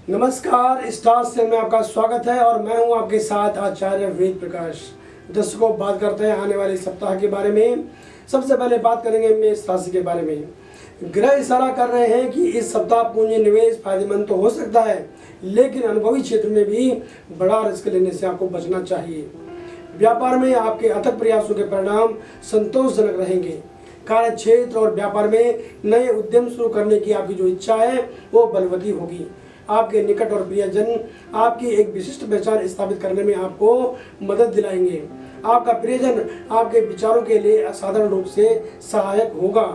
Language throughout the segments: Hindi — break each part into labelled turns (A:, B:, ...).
A: नमस्कार, स्टार से में आपका स्वागत है और मैं हूं आपके साथ आचार्य वेद प्रकाश। दर्शकों, बात करते हैं आने वाले सप्ताह के बारे में। सबसे पहले बात करेंगे मेष राशि के बारे में। ग्रह इशारा कर रहे हैं कि इस सप्ताह पूंजी निवेश फायदेमंद तो हो सकता है, लेकिन अनुभवी क्षेत्र में भी बड़ा रिस्क लेने से आपको बचना चाहिए। व्यापार में आपके अथक प्रयासों के परिणाम संतोषजनक रहेंगे। कार्य क्षेत्र और व्यापार में नए उद्यम शुरू करने की आपकी जो इच्छा है वो बलवती होगी। आपके निकट और प्रियजन आपकी एक विशिष्ट पहचान स्थापित करने में आपको मदद दिलाएंगे। आपका प्रियजन आपके विचारों के लिए असाधारण रूप से सहायक होगा।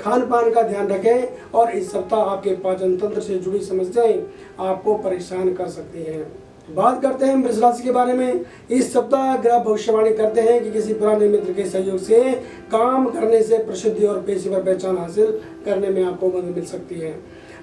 A: खान पान का ध्यान रखें और इस सप्ताह आपके पाचन तंत्र से जुड़ी समस्याएं आपको परेशान कर सकती हैं। बात करते हैं वृष राशि के बारे में। इस सप्ताह ग्रह भविष्यवाणी करते हैं कि किसी पुराने मित्र के सहयोग से काम करने से प्रसिद्धि और पेशेवर पहचान हासिल करने में आपको मदद मिल सकती है।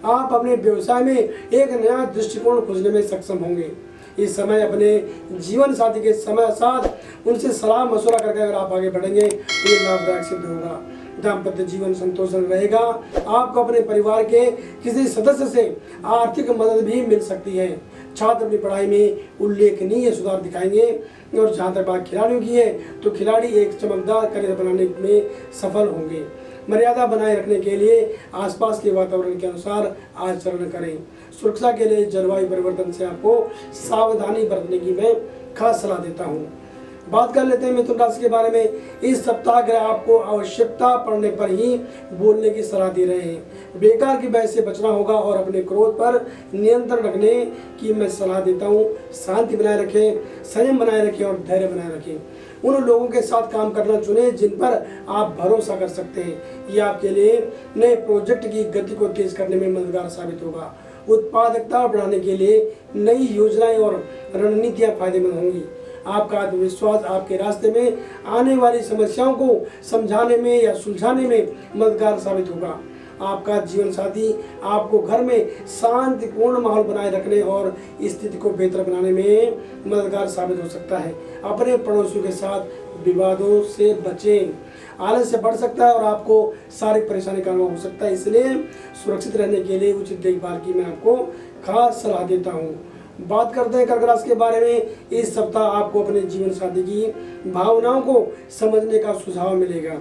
A: आप अपने व्यवसाय में एक नया दृष्टिकोण खोजने में सक्षम होंगे। इस समय अपने जीवन साथी के साथ उनसे सलाह मशवरा करके अगर आप आगे बढ़ेंगे तो ये लाभदायक सिद्ध होगा। दाम्पत्य जीवन संतोषजनक रहेगा। आपको अपने परिवार के किसी सदस्य से आर्थिक मदद भी मिल सकती है। छात्र अपनी पढ़ाई में उल्लेखनीय सुधार दिखाएंगे और जहाँ तक बात खिलाड़ियों की है तो खिलाड़ी एक चमकदार करियर बनाने में सफल होंगे। मर्यादा बनाए रखने के लिए आसपास के वातावरण के अनुसार आचरण करें। सुरक्षा के लिए जलवायु परिवर्तन से आपको सावधानी बरतने की मैं खास सलाह देता हूँ। बात कर लेते हैं मिथुन राशि के बारे में। इस सप्ताह ग्रह आपको आवश्यकता पड़ने पर ही बोलने की सलाह दे रहे हैं। बेकार की बहस से बचना होगा और अपने क्रोध पर नियंत्रण रखने की मैं सलाह देता हूँ। शांति बनाए रखें, संयम बनाए रखें और धैर्य बनाए रखें। उन लोगों के साथ काम करना चुनें जिन पर आप भरोसा कर सकते हैं। ये आपके लिए नए प्रोजेक्ट की गति को तेज करने में मददगार साबित होगा। उत्पादकता बढ़ाने के लिए नई योजनाएं और रणनीतियां फायदेमंद होंगी। आपका आत्मविश्वास आपके रास्ते में आने वाली समस्याओं को समझाने में या सुलझाने में मददगार साबित होगा। आपका जीवन साथी आपको घर में शांतिपूर्ण माहौल बनाए रखने और स्थिति को बेहतर बनाने में मददगार साबित हो सकता है। अपने पड़ोसियों के साथ विवादों से बचें। आलस्य बढ़ सकता है और आपको शारीरिक परेशानी का अनुभव हो सकता है, इसलिए सुरक्षित रहने के लिए उचित देखभाल की मैं आपको खास सलाह देता हूँ। बात करते हैं कर्क राशि के बारे में। इस सप्ताह आपको अपने जीवन साथी की भावनाओं को समझने का सुझाव मिलेगा।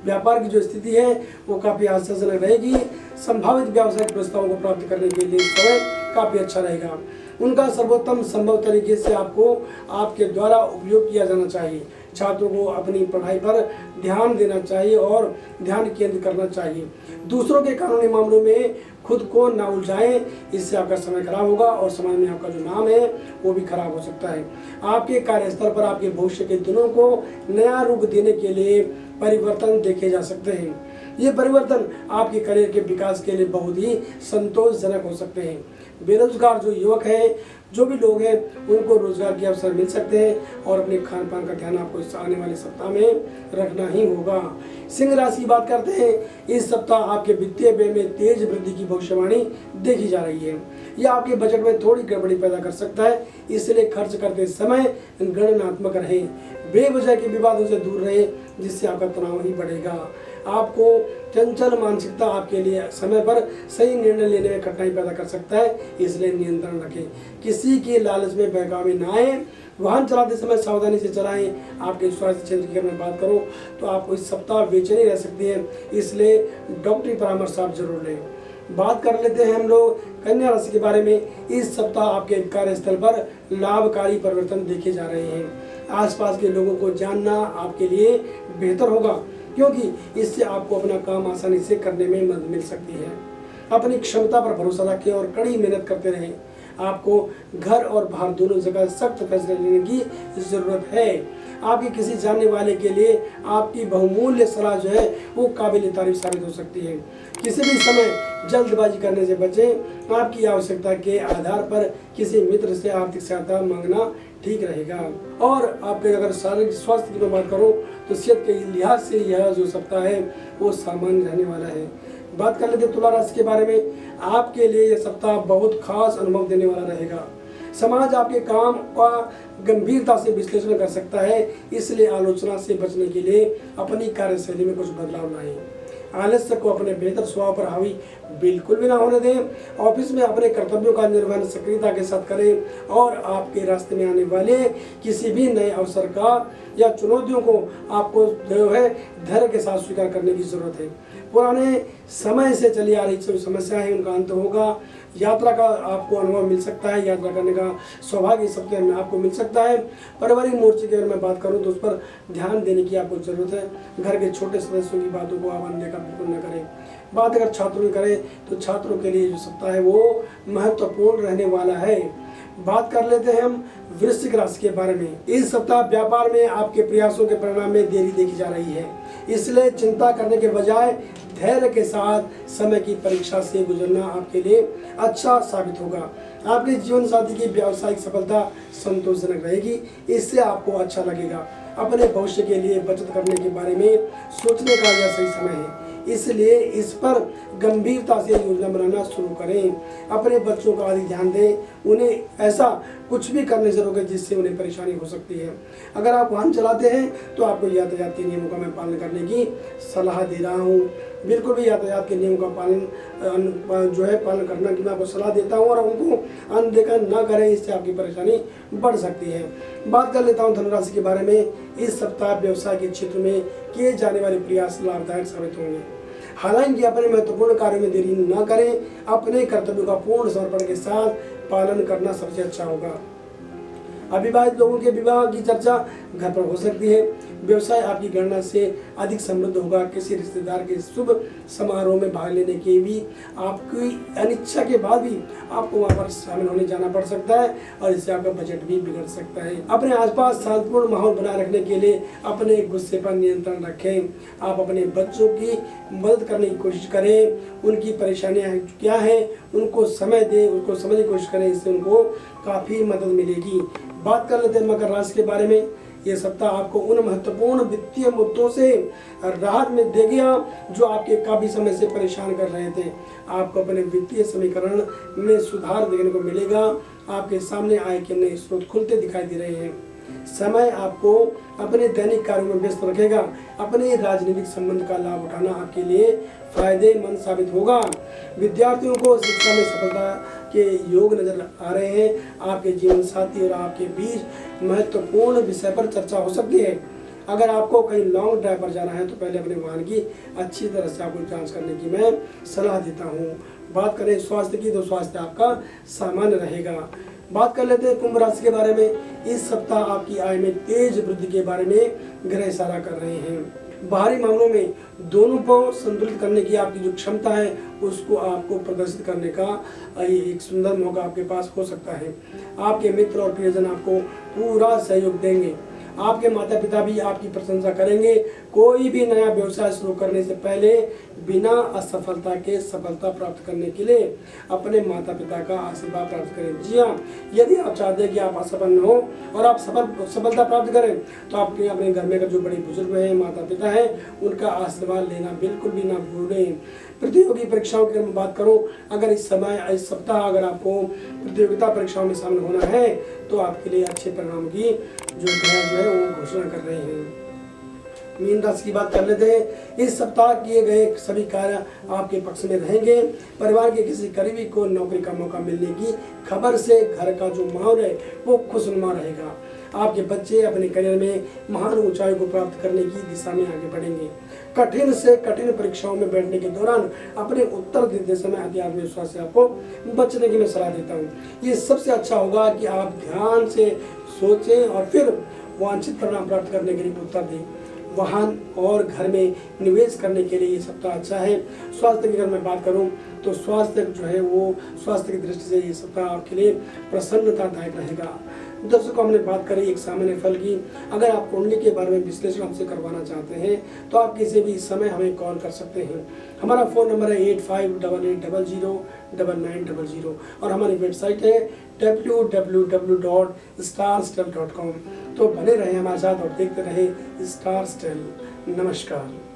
A: व्यापार की जो स्थिति है वो काफी आशाजनक रहेगी। संभावित व्यावसायिक प्रस्तावों को प्राप्त करने के लिए समय काफी अच्छा रहेगा। उनका सर्वोत्तम संभव तरीके से आपको आपके द्वारा उपयोग किया जाना चाहिए। छात्रों को अपनी पढ़ाई पर ध्यान देना चाहिए और ध्यान केंद्रित करना चाहिए। दूसरों के कानूनी मामलों में खुद को ना उलझाएं, इससे आपका समय खराब होगा और समाज में आपका जो नाम है वो भी खराब हो सकता है। आपके कार्यस्थल पर आपके भविष्य के दिनों को नया रूप देने के लिए परिवर्तन देखे जा सकते हैं। ये परिवर्तन आपके करियर के विकास के लिए बहुत ही संतोषजनक हो सकते हैं। बेरोजगार जो युवक हैं, जो भी लोग हैं, उनको रोजगार के अवसर मिल सकते हैं और अपने खान पान का ध्यान आपको इस आने वाले सप्ताह में रखना ही होगा। सिंह राशि की बात करते हैं। इस सप्ताह आपके वित्तीय व्यय में तेज वृद्धि की भविष्यवाणी देखी जा रही है। यह आपके बजट में थोड़ी गड़बड़ी पैदा कर सकता है, इसलिए खर्च करते समय गणनात्मक रहें। बेवजह के विवादों से दूर रहें, जिससे आपका तनाव ही बढ़ेगा। आपको चंचल मानसिकता आपके लिए समय पर सही निर्णय लेने में कठिनाई पैदा कर सकता है, इसलिए नियंत्रण रखें। किसी के लालच में बहकावे न आए। वाहन चलाते समय सावधानी से चलाएं। आपके स्वास्थ्य क्षेत्र की अगर मैं बात करूं तो आपको इस सप्ताह बेचैनी रह सकती है, इसलिए डॉक्टरी परामर्श आप जरूर लें। बात कर लेते हैं हम लोग कन्या राशि के बारे में। इस सप्ताह आपके कार्यस्थल पर लाभकारी परिवर्तन देखे जा रहे हैं। आसपास के लोगों को जानना आपके लिए बेहतर होगा, क्योंकि इससे आपको अपना काम आसानी से करने में मदद मिल सकती है। अपनी क्षमता पर भरोसा रखें और कड़ी मेहनत करते रहें। आपको घर और बाहर दोनों जगह सख्त फैसले लेने की जरूरत है। आपके किसी जानने वाले के लिए आपकी बहुमूल्य सलाह जो है वो काबिल तारीफ साबित हो सकती है। किसी भी समय जल्दबाजी करने से बचें। आपकी आवश्यकता के आधार पर किसी मित्र से आर्थिक सहायता मांगना ठीक रहेगा। और आपके अगर शारीरिक स्वास्थ्य की मैं बात करूँ तो सेहत के लिहाज से यह जो सप्ताह है वो सामान्य रहने वाला है। बात कर लेते हैं तुला राशि के बारे में। आपके लिए यह सप्ताह बहुत खास अनुभव देने वाला रहेगा। समाज आपके काम का गंभीरता से विश्लेषण कर सकता है, इसलिए आलोचना से बचने के लिए अपनी कार्यशैली में कुछ बदलाव लाएं। आलस्य को अपने बेहतर स्वभाव पर हावी बिल्कुल भी ना होने दें। ऑफिस में अपने कर्तव्यों का निर्वहन सक्रियता के साथ करें और आपके रास्ते में आने वाले किसी भी नए अवसर का या चुनौतियों को आपको जो है धैर्य के साथ स्वीकार करने की जरूरत है। पुराने समय से चली आ रही जो समस्याएं हैं उनका अंत होगा। यात्रा का आपको अनुभव मिल सकता है, यात्रा करने का सौभाग्य सबके आपको मिल सकता है। पारिवारिक मोर्चे की अगर मैं बात करूं तो उस पर ध्यान देने की आपको जरूरत है। घर के छोटे सदस्यों की बातों को आप अनदेखा बिल्कुल न करें। बात अगर छात्रों की करें तो छात्रों के लिए जो सप्ताह है वो महत्वपूर्ण रहने वाला है। बात कर लेते हैं हम वृश्चिक राशि के बारे में। इस सप्ताह व्यापार में आपके प्रयासों के परिणाम में देरी देखी जा रही है, इसलिए चिंता करने के बजाय धैर्य के साथ समय की परीक्षा से गुजरना आपके लिए अच्छा साबित होगा। आपके जीवन साथी की व्यावसायिक सफलता संतोषजनक रहेगी, इससे आपको अच्छा लगेगा। अपने भविष्य के लिए बचत करने के बारे में सोचने का यह सही समय है, इसलिए इस पर गंभीरता से योजना बनाना शुरू करें। अपने बच्चों का अधिक ध्यान दें, उन्हें ऐसा कुछ भी करने से रोकें जिससे उन्हें परेशानी हो सकती है। अगर आप वाहन चलाते हैं तो आपको यातायात के नियमों का मैं पालन करने की सलाह दे रहा हूँ। बिल्कुल भी यातायात के नियमों का पालन करना की मैं आपको सलाह देता हूँ और उनको अनदेखा न करें, इससे आपकी परेशानी बढ़ सकती है। बात कर लेता हूँ धनुराशि के बारे में। इस सप्ताह व्यवसाय के क्षेत्र में किए जाने वाले प्रयास लाभदायक साबित होंगे। हालांकि अपने महत्वपूर्ण कार्यों में देरी न करें। अपने कर्तव्यों का पूर्ण समर्पण के साथ पालन करना सबसे अच्छा होगा। अविवाहित लोगों के विवाह की चर्चा घर पर हो सकती है। व्यवसाय आपकी गणना से अधिक समृद्ध होगा। किसी रिश्तेदार के शुभ समारोह में भाग लेने के भी आपकी अनिच्छा के बाद भी आपको वहां पर शामिल होने जाना पड़ सकता है और इससे आपका बजट भी बिगड़ सकता है। अपने आसपास शांतिपूर्ण माहौल बनाए रखने के लिए अपने गुस्से पर नियंत्रण रखें। आप अपने बच्चों की मदद करने की कोशिश करें, उनकी परेशानियां क्या है उनको समय दें, उनको समझने की कोशिश करें, इससे उनको काफ़ी मदद मिलेगी। बात कर लेते हैं मकर राशि के बारे में। ये सप्ताह आपको उन महत्वपूर्ण वित्तीय मुद्दों से राहत में देगा जो आपके काफी समय से परेशान कर रहे थे। आपको अपने वित्तीय समीकरण में सुधार देखने को मिलेगा। आपके सामने आय के नए स्रोत खुलते दिखाई दे रहे हैं। समय आपको अपने दैनिक कार्यों में व्यस्त रखेगा। अपने राजनीतिक संबंध का लाभ उठाना आपके लिए फायदेमंद साबित होगा। विद्यार्थियों को शिक्षा में सफलता के योग नजर आ रहे हैं। आपके जीवन साथी और आपके बीच महत्वपूर्ण विषय पर चर्चा हो सकती है। अगर आपको कहीं लॉन्ग ड्राइव पर जाना है तो पहले अपने वाहन की अच्छी तरह से आपको जांच करने की मैं सलाह देता हूँ। बात करें स्वास्थ्य की तो स्वास्थ्य आपका सामान्य रहेगा। बात कर लेते हैं कुंभ राशि के बारे में। इस सप्ताह आपकी आय में तेज वृद्धि के बारे में ग्रह इशारा कर रहे हैं। बाहरी मामलों में दोनों को संतुलित करने की आपकी जो क्षमता है उसको आपको प्रदर्शित करने का एक सुंदर मौका आपके पास हो सकता है। आपके मित्र और प्रियजन आपको पूरा सहयोग देंगे। आपके माता पिता भी आपकी प्रशंसा करेंगे। कोई भी नया व्यवसाय शुरू करने से पहले बिना असफलता के सफलता प्राप्त करने के लिए अपने माता पिता का आशीर्वाद प्राप्त करें। जी हाँ, यदि आप चाहते हैं कि आप असफल न हो और आप सफलता प्राप्त करें तो आपके अपने घर में जो बड़े बुजुर्ग हैं, माता पिता हैं, उनका आशीर्वाद लेना बिल्कुल भी ना भूलें। प्रतियोगी परीक्षाओं की मैं बात करूं, अगर इस सप्ताह अगर आपको प्रतियोगिता परीक्षाओं में शामिल होना है तो आपके लिए अच्छे परिणाम की जो है वो घोषणा कर रहे हैं। मीन राशि की बात कर लेते हैं। इस सप्ताह किए गए सभी कार्य आपके पक्ष में रहेंगे। परिवार के किसी करीबी को नौकरी का मौका मिलने की खबर से घर का जो माहौल है वो खुशनुमा रहेगा। आपके बच्चे अपने करियर में महान ऊंचाई को प्राप्त करने की दिशा में आगे बढ़ेंगे। कठिन से कठिन परीक्षाओं में बैठने के दौरान अपने उत्तर देते समय अति आत्मविश्वास से आपको बचने की मैं सलाह देता हूँ। ये सबसे अच्छा होगा कि आप ध्यान से सोचें और फिर वांछित परिणाम प्राप्त करने के लिए उत्तर दें। वाहन और घर में निवेश करने के लिए ये सप्ताह अच्छा है। स्वास्थ्य की अगर मैं बात करूं तो स्वास्थ्य जो है वो स्वास्थ्य की दृष्टि से ये सप्ताह आपके लिए प्रसन्नतादायक रहेगा। दर्शकों, हमने बात करी एक सामान्य फल की। अगर आप कुंडली के बारे में विश्लेषण हमसे करवाना चाहते हैं तो आप किसी भी समय हमें कॉल कर सकते हैं। हमारा फ़ोन नंबर है 8588009900 और हमारी वेबसाइट है www.starstell.com। तो बने रहें हमारे साथ और देखते रहें स्टार स्टेल। नमस्कार।